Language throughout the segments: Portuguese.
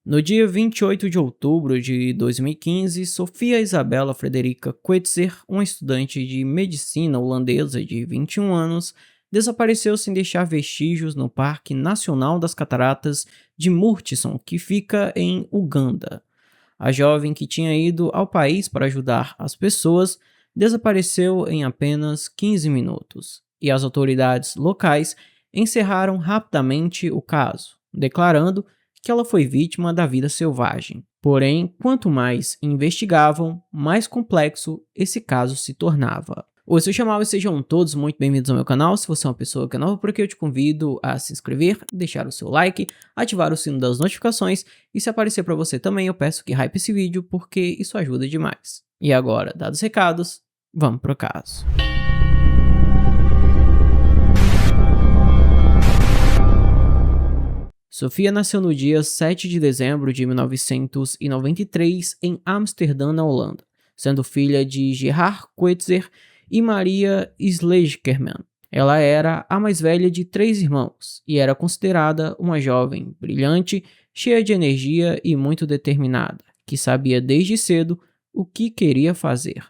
No dia 28 de outubro de 2015, Sofia Isabella Frederica Coetzer, uma estudante de medicina holandesa de 21 anos, desapareceu sem deixar vestígios no Parque Nacional das Cataratas de Murchison, que fica em Uganda. A jovem, que tinha ido ao país para ajudar as pessoas, desapareceu em apenas 15 minutos, e as autoridades locais encerraram rapidamente o caso, declarando que ela foi vítima da vida selvagem. Porém, quanto mais investigavam, mais complexo esse caso se tornava. Oi, eu sou e sejam todos muito bem-vindos ao meu canal. Se você é uma pessoa que é nova por aqui, eu te convido a se inscrever, deixar o seu like, ativar o sino das notificações e se aparecer para você também, eu peço que hype esse vídeo porque isso ajuda demais. E agora, dados os recados, vamos pro caso. Sofia nasceu no dia 7 de dezembro de 1993 em Amsterdã, na Holanda, sendo filha de Gerard Coetzer e Maria Sleegerman. Ela era a mais velha de 3 irmãos e era considerada uma jovem brilhante, cheia de energia e muito determinada, que sabia desde cedo o que queria fazer.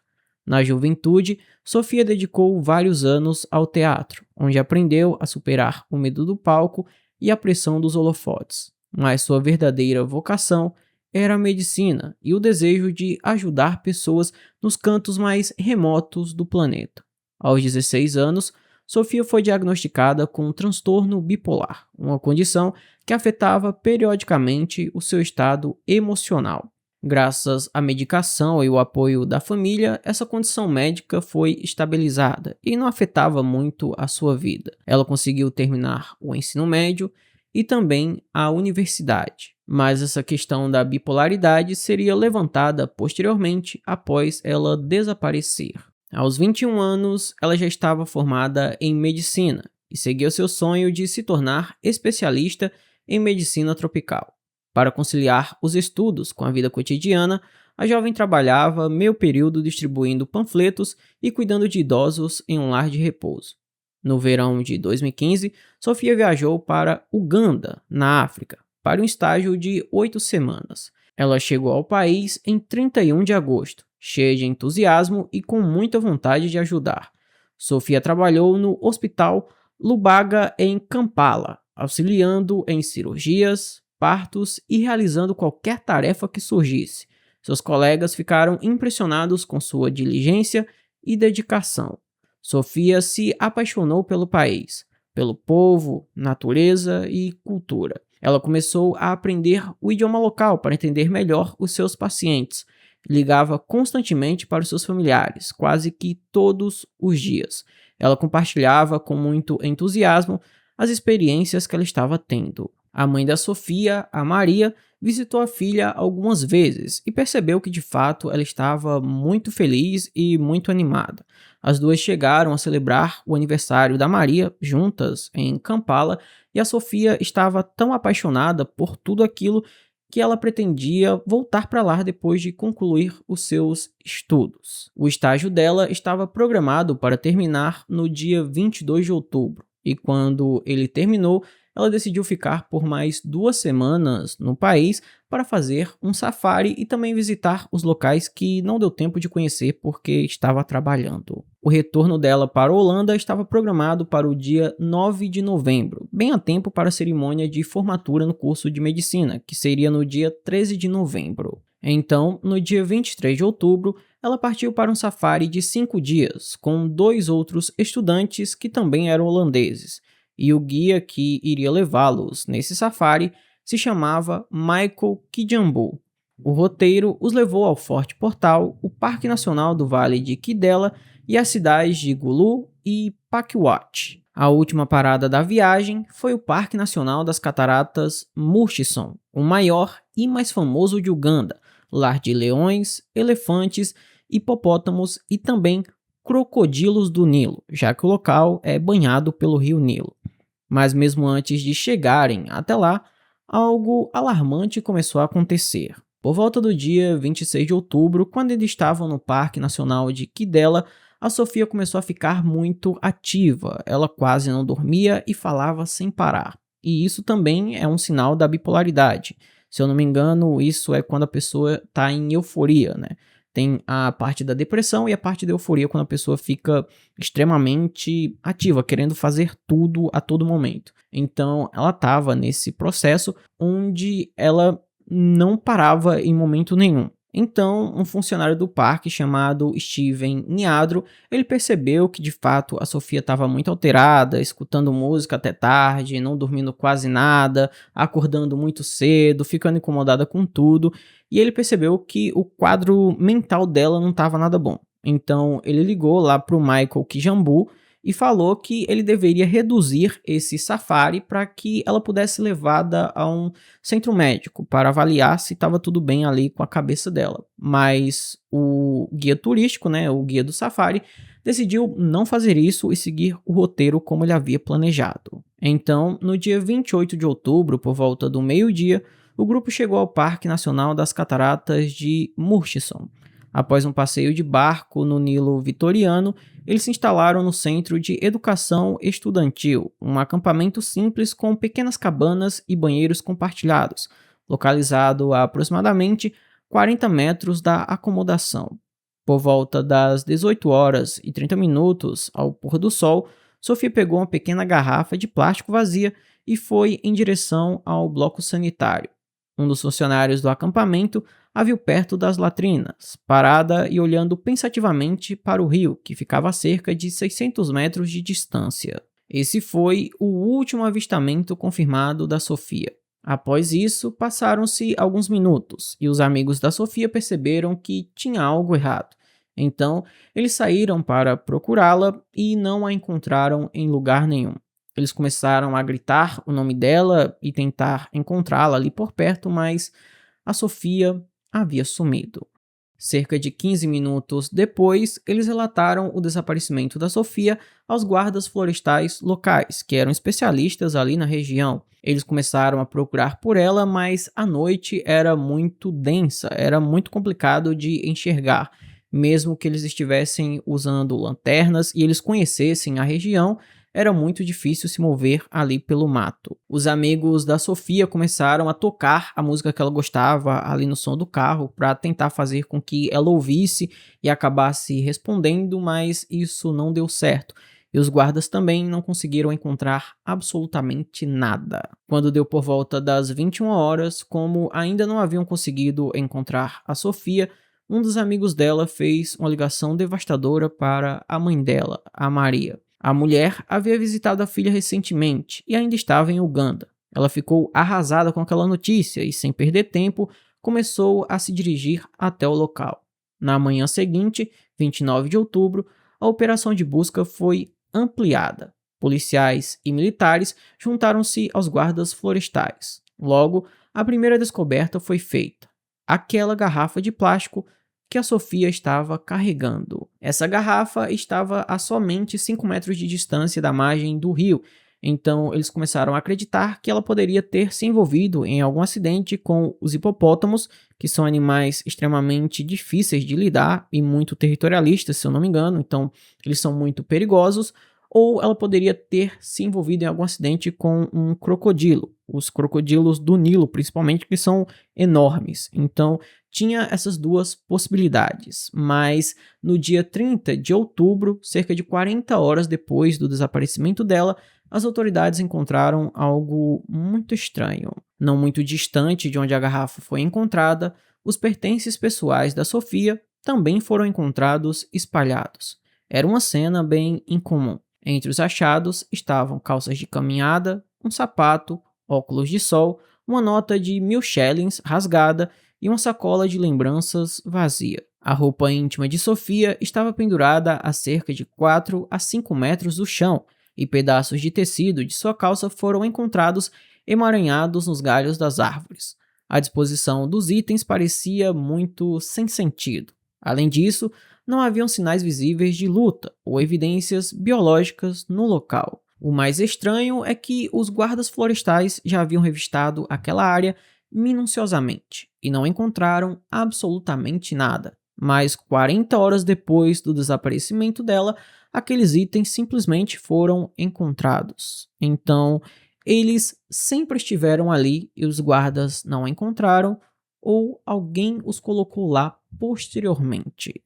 Na juventude, Sofia dedicou vários anos ao teatro, onde aprendeu a superar o medo do palco e a pressão dos holofotes, mas sua verdadeira vocação era a medicina e o desejo de ajudar pessoas nos cantos mais remotos do planeta. Aos 16 anos, Sofia foi diagnosticada com um transtorno bipolar, uma condição que afetava periodicamente o seu estado emocional. Graças à medicação e o apoio da família, essa condição médica foi estabilizada e não afetava muito a sua vida. Ela conseguiu terminar o ensino médio e também a universidade, mas essa questão da bipolaridade seria levantada posteriormente após ela desaparecer. Aos 21 anos, ela já estava formada em medicina e seguia seu sonho de se tornar especialista em medicina tropical. Para conciliar os estudos com a vida cotidiana, a jovem trabalhava meio período distribuindo panfletos e cuidando de idosos em um lar de repouso. No verão de 2015, Sofia viajou para Uganda, na África, para um estágio de 8 semanas. Ela chegou ao país em 31 de agosto, cheia de entusiasmo e com muita vontade de ajudar. Sofia trabalhou no Hospital Lubaga, em Kampala, auxiliando em cirurgias, partos e realizando qualquer tarefa que surgisse. Seus colegas ficaram impressionados com sua diligência e dedicação. Sofia se apaixonou pelo país, pelo povo, natureza e cultura. Ela começou a aprender o idioma local para entender melhor os seus pacientes. Ligava constantemente para os seus familiares, quase que todos os dias. Ela compartilhava com muito entusiasmo as experiências que ela estava tendo. A mãe da Sofia, a Maria, visitou a filha algumas vezes e percebeu que de fato ela estava muito feliz e muito animada. As duas chegaram a celebrar o aniversário da Maria juntas em Kampala e a Sofia estava tão apaixonada por tudo aquilo que ela pretendia voltar para lá depois de concluir os seus estudos. O estágio dela estava programado para terminar no dia 22 de outubro e quando ele terminou, ela decidiu ficar por mais 2 semanas no país para fazer um safari e também visitar os locais que não deu tempo de conhecer porque estava trabalhando. O retorno dela para a Holanda estava programado para o dia 9 de novembro, bem a tempo para a cerimônia de formatura no curso de medicina, que seria no dia 13 de novembro. Então, no dia 23 de outubro, ela partiu para um safari de 5 dias, com 2 outros estudantes que também eram holandeses. E o guia que iria levá-los nesse safari se chamava Michael Kijambu. O roteiro os levou ao Forte Portal, o Parque Nacional do Vale de Kidela e as cidades de Gulu e Pakwach. A última parada da viagem foi o Parque Nacional das Cataratas Murchison, o maior e mais famoso de Uganda, lar de leões, elefantes, hipopótamos e também crocodilos do Nilo, já que o local é banhado pelo rio Nilo. Mas mesmo antes de chegarem até lá, algo alarmante começou a acontecer. Por volta do dia 26 de outubro, quando eles estavam no Parque Nacional de Kidela, a Sofia começou a ficar muito ativa. Ela quase não dormia e falava sem parar. E isso também é um sinal da bipolaridade. Se eu não me engano, isso é quando a pessoa está em euforia, né? Tem a parte da depressão e a parte da euforia quando a pessoa fica extremamente ativa, querendo fazer tudo a todo momento. Então, ela estava nesse processo onde ela não parava em momento nenhum. Então, um funcionário do parque chamado Steven Niadro, ele percebeu que de fato a Sofia estava muito alterada, escutando música até tarde, não dormindo quase nada, acordando muito cedo, ficando incomodada com tudo, e ele percebeu que o quadro mental dela não estava nada bom. Então, ele ligou lá para o Michael Kijambu e falou que ele deveria reduzir esse safari para que ela pudesse ser levada a um centro médico para avaliar se estava tudo bem ali com a cabeça dela. Mas o guia turístico, né, o guia do safari, decidiu não fazer isso e seguir o roteiro como ele havia planejado. Então, no dia 28 de outubro, por volta do meio-dia, o grupo chegou ao Parque Nacional das Cataratas de Murchison. Após um passeio de barco no Nilo Vitoriano, eles se instalaram no Centro de Educação Estudantil, um acampamento simples com pequenas cabanas e banheiros compartilhados, localizado a aproximadamente 40 metros da acomodação. Por volta das 18 horas e 30 minutos, ao pôr do sol, Sophie pegou uma pequena garrafa de plástico vazia e foi em direção ao bloco sanitário. Um dos funcionários do acampamento a viu perto das latrinas, parada e olhando pensativamente para o rio, que ficava a cerca de 600 metros de distância. Esse foi o último avistamento confirmado da Sofia. Após isso, passaram-se alguns minutos e os amigos da Sofia perceberam que tinha algo errado. Então, eles saíram para procurá-la e não a encontraram em lugar nenhum. Eles começaram a gritar o nome dela e tentar encontrá-la ali por perto, mas a Sofia havia sumido. Cerca de 15 minutos depois, eles relataram o desaparecimento da Sofia aos guardas florestais locais, que eram especialistas ali na região. Eles começaram a procurar por ela, mas a noite era muito densa, era muito complicado de enxergar. Mesmo que eles estivessem usando lanternas e eles conhecessem a região, era muito difícil se mover ali pelo mato. Os amigos da Sofia começaram a tocar a música que ela gostava ali no som do carro para tentar fazer com que ela ouvisse e acabasse respondendo, mas isso não deu certo. E os guardas também não conseguiram encontrar absolutamente nada. Quando deu por volta das 21 horas, como ainda não haviam conseguido encontrar a Sofia, um dos amigos dela fez uma ligação devastadora para a mãe dela, a Maria. A mulher havia visitado a filha recentemente e ainda estava em Uganda. Ela ficou arrasada com aquela notícia e, sem perder tempo, começou a se dirigir até o local. Na manhã seguinte, 29 de outubro, a operação de busca foi ampliada. Policiais e militares juntaram-se aos guardas florestais. Logo, a primeira descoberta foi feita: aquela garrafa de plástico que a Sofia estava carregando. Essa garrafa estava a somente 5 metros de distância da margem do rio, então eles começaram a acreditar que ela poderia ter se envolvido em algum acidente com os hipopótamos, que são animais extremamente difíceis de lidar e muito territorialistas, se eu não me engano, então eles são muito perigosos, ou ela poderia ter se envolvido em algum acidente com um crocodilo. Os crocodilos do Nilo, principalmente, que são enormes. Então, tinha essas duas possibilidades. Mas no dia 30 de outubro, cerca de 40 horas depois do desaparecimento dela, as autoridades encontraram algo muito estranho. Não muito distante de onde a garrafa foi encontrada, os pertences pessoais da Sofia também foram encontrados espalhados. Era uma cena bem incomum. Entre os achados estavam calças de caminhada, um sapato, óculos de sol, uma nota de 1.000 shillings rasgada e uma sacola de lembranças vazia. A roupa íntima de Sofia estava pendurada a cerca de 4 a 5 metros do chão e pedaços de tecido de sua calça foram encontrados emaranhados nos galhos das árvores. A disposição dos itens parecia muito sem sentido. Além disso, não haviam sinais visíveis de luta ou evidências biológicas no local. O mais estranho é que os guardas florestais já haviam revistado aquela área minuciosamente e não encontraram absolutamente nada. Mas 40 horas depois do desaparecimento dela, aqueles itens simplesmente foram encontrados. Então, Eles sempre estiveram ali e os guardas não a encontraram ou alguém os colocou lá posteriormente.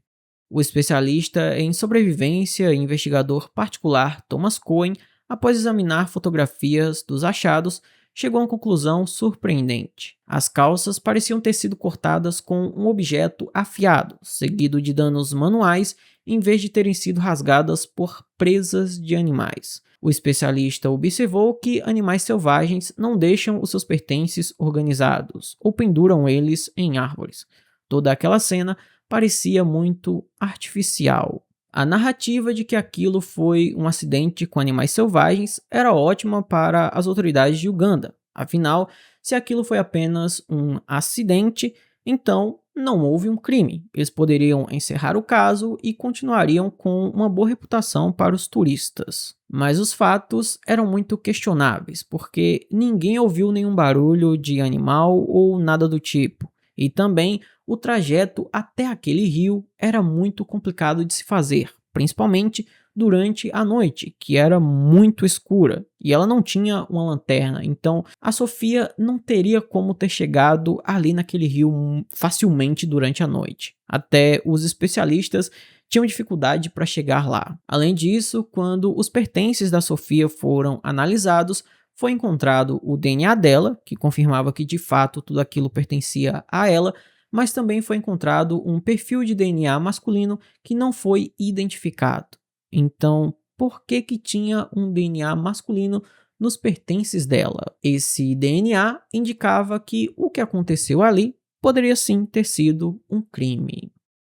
O especialista em sobrevivência e investigador particular Thomas Cohen, após examinar fotografias dos achados, chegou a uma conclusão surpreendente. As calças pareciam ter sido cortadas com um objeto afiado, seguido de danos manuais, em vez de terem sido rasgadas por presas de animais. O especialista observou que animais selvagens não deixam os seus pertences organizados ou penduram eles em árvores. Toda aquela cena parecia muito artificial. A narrativa de que aquilo foi um acidente com animais selvagens era ótima para as autoridades de Uganda. Afinal, se aquilo foi apenas um acidente, então não houve um crime. Eles poderiam encerrar o caso e continuariam com uma boa reputação para os turistas. Mas os fatos eram muito questionáveis, porque ninguém ouviu nenhum barulho de animal ou nada do tipo. E também o trajeto até aquele rio era muito complicado de se fazer, principalmente durante a noite, que era muito escura, e ela não tinha uma lanterna, então a Sofia não teria como ter chegado ali naquele rio facilmente durante a noite. Até os especialistas tinham dificuldade para chegar lá. Além disso, quando os pertences da Sofia foram analisados, foi encontrado o DNA dela, que confirmava que de fato tudo aquilo pertencia a ela, mas também foi encontrado um perfil de DNA masculino que não foi identificado. Então, por que tinha um DNA masculino nos pertences dela? Esse DNA indicava que o que aconteceu ali poderia sim ter sido um crime.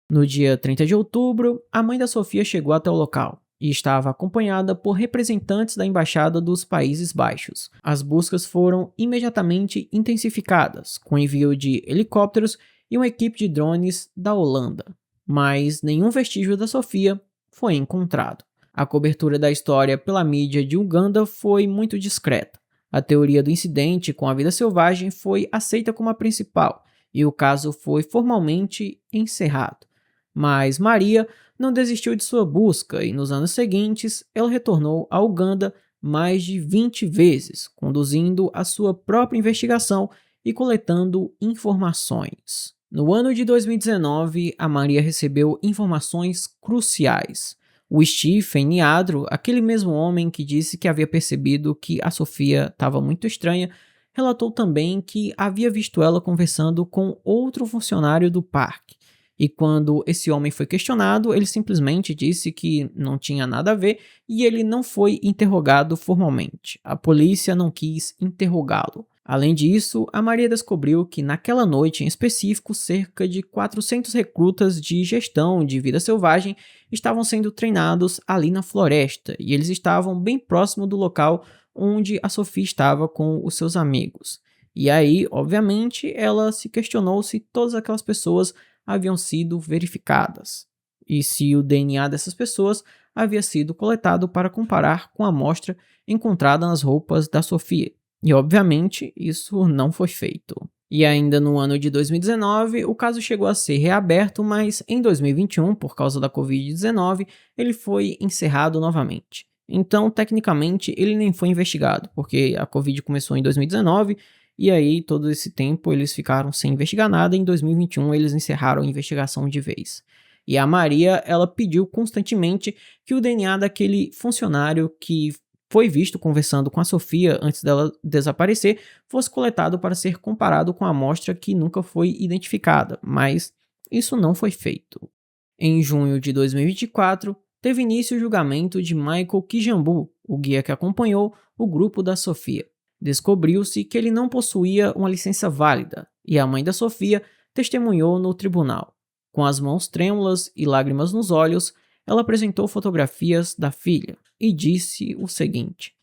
No dia 30 de outubro, a mãe da Sofia chegou até o local e estava acompanhada por representantes da Embaixada dos Países Baixos. As buscas foram imediatamente intensificadas, com envio de helicópteros e uma equipe de drones da Holanda, mas nenhum vestígio da Sofia foi encontrado. A cobertura da história pela mídia de Uganda foi muito discreta. A teoria do incidente com a vida selvagem foi aceita como a principal e o caso foi formalmente encerrado. Mas Maria não desistiu de sua busca e nos anos seguintes ela retornou a Uganda mais de 20 vezes, conduzindo a sua própria investigação e coletando informações. No ano de 2019, a Maria recebeu informações cruciais. O Stephen Niadro, aquele mesmo homem que disse que havia percebido que a Sofia estava muito estranha, relatou também que havia visto ela conversando com outro funcionário do parque. E quando esse homem foi questionado, ele simplesmente disse que não tinha nada a ver e ele não foi interrogado formalmente. A polícia não quis interrogá-lo. Além disso, a Maria descobriu que naquela noite em específico, cerca de 400 recrutas de gestão de vida selvagem estavam sendo treinados ali na floresta e eles estavam bem próximo do local onde a Sofia estava com os seus amigos. E aí, obviamente, ela se questionou se todas aquelas pessoas haviam sido verificadas e se o DNA dessas pessoas havia sido coletado para comparar com a amostra encontrada nas roupas da Sofia. E obviamente isso não foi feito. E ainda no ano de 2019, o caso chegou a ser reaberto, mas em 2021, por causa da Covid-19, ele foi encerrado novamente. Então, tecnicamente, ele nem foi investigado, porque a Covid começou em 2019 e aí todo esse tempo eles ficaram sem investigar nada e em 2021 eles encerraram a investigação de vez. E a Maria, ela pediu constantemente que o DNA daquele funcionário que foi visto conversando com a Sofia antes dela desaparecer, fosse coletado para ser comparado com a amostra que nunca foi identificada, mas isso não foi feito. Em junho de 2024, teve início o julgamento de Michael Kijambu, o guia que acompanhou o grupo da Sofia. Descobriu-se que ele não possuía uma licença válida, e a mãe da Sofia testemunhou no tribunal. Com as mãos trêmulas e lágrimas nos olhos, ela apresentou fotografias da filha e disse o seguinte: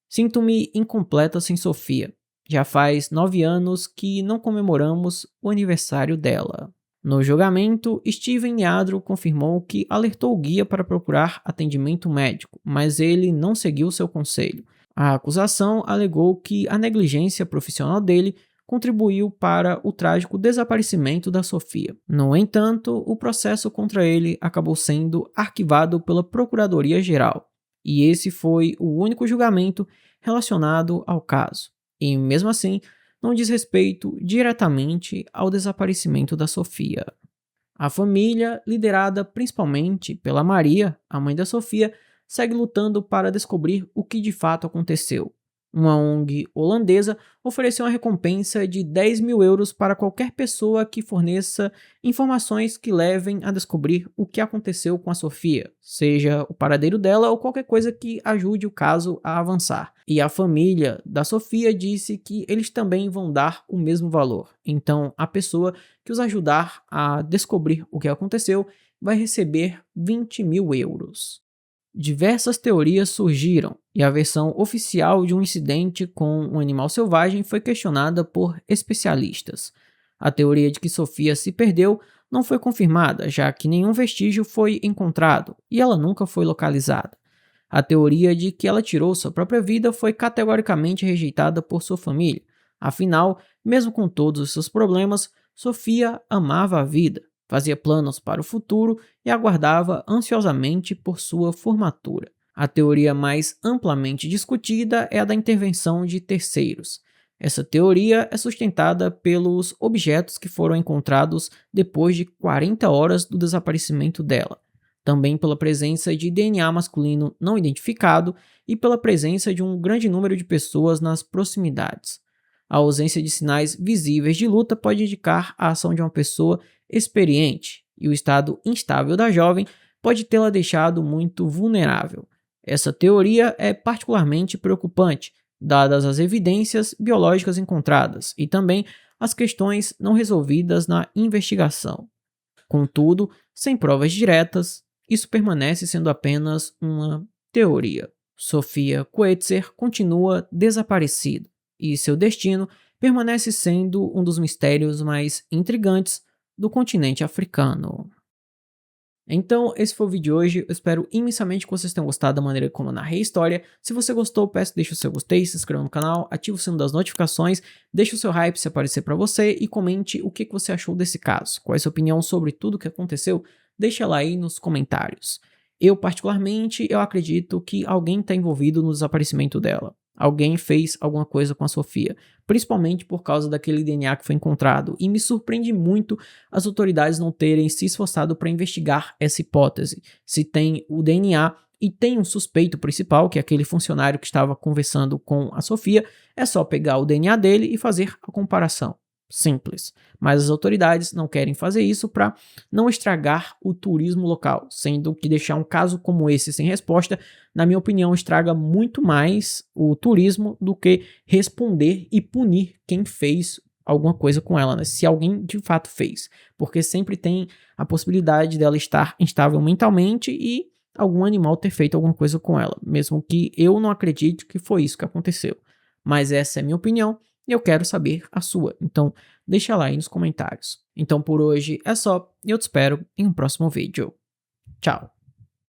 "Sinto-me incompleta sem Sofia. Já faz 9 anos que não comemoramos o aniversário dela." No julgamento, Steven Niadro confirmou que alertou o guia para procurar atendimento médico, mas ele não seguiu seu conselho. A acusação alegou que a negligência profissional dele contribuiu para o trágico desaparecimento da Sofia. No entanto, o processo contra ele acabou sendo arquivado pela Procuradoria-Geral, e esse foi o único julgamento relacionado ao caso, e mesmo assim não diz respeito diretamente ao desaparecimento da Sofia. A família, liderada principalmente pela Maria, a mãe da Sofia, segue lutando para descobrir o que de fato aconteceu. Uma ONG holandesa ofereceu uma recompensa de 10 mil euros para qualquer pessoa que forneça informações que levem a descobrir o que aconteceu com a Sofia, seja o paradeiro dela ou qualquer coisa que ajude o caso a avançar. E a família da Sofia disse que eles também vão dar o mesmo valor. Então, a pessoa que os ajudar a descobrir o que aconteceu vai receber 20 mil euros. Diversas teorias surgiram, e a versão oficial de um incidente com um animal selvagem foi questionada por especialistas. A teoria de que Sofia se perdeu não foi confirmada, já que nenhum vestígio foi encontrado e ela nunca foi localizada. A teoria de que ela tirou sua própria vida foi categoricamente rejeitada por sua família. Afinal, mesmo com todos os seus problemas, Sofia amava a vida, fazia planos para o futuro e aguardava ansiosamente por sua formatura. A teoria mais amplamente discutida é a da intervenção de terceiros. Essa teoria é sustentada pelos objetos que foram encontrados depois de 40 horas do desaparecimento dela, também pela presença de DNA masculino não identificado e pela presença de um grande número de pessoas nas proximidades. A ausência de sinais visíveis de luta pode indicar a ação de uma pessoa experiente, e o estado instável da jovem pode tê-la deixado muito vulnerável. Essa teoria é particularmente preocupante, dadas as evidências biológicas encontradas e também as questões não resolvidas na investigação. Contudo, sem provas diretas, isso permanece sendo apenas uma teoria. Sofia Coetzer continua desaparecida, e seu destino permanece sendo um dos mistérios mais intrigantes do continente africano. Então, esse foi o vídeo de hoje. Eu espero imensamente que vocês tenham gostado da maneira como eu narrei a história. Se você gostou, peço que deixe o seu gostei, se inscreva no canal, ative o sino das notificações, deixe o seu hype se aparecer para você e comente o que você achou desse caso. Qual é a sua opinião sobre tudo o que aconteceu? Deixa lá aí nos comentários. Eu, particularmente, eu acredito que alguém está envolvido no desaparecimento dela. Alguém fez alguma coisa com a Sofia, principalmente por causa daquele DNA que foi encontrado, e me surpreende muito as autoridades não terem se esforçado para investigar essa hipótese. Se tem o DNA e tem um suspeito principal, que é aquele funcionário que estava conversando com a Sofia, é só pegar o DNA dele e fazer a comparação. Simples. Mas as autoridades não querem fazer isso para não estragar o turismo local, sendo que deixar um caso como esse sem resposta, na minha opinião, estraga muito mais o turismo do que responder e punir quem fez alguma coisa com ela, né? Se alguém de fato fez, porque sempre tem a possibilidade dela estar instável mentalmente e algum animal ter feito alguma coisa com ela, mesmo que eu não acredite que foi isso que aconteceu. Mas essa é a minha opinião e eu quero saber a sua, então deixa lá aí nos comentários. Então por hoje é só e eu te espero em um próximo vídeo. Tchau!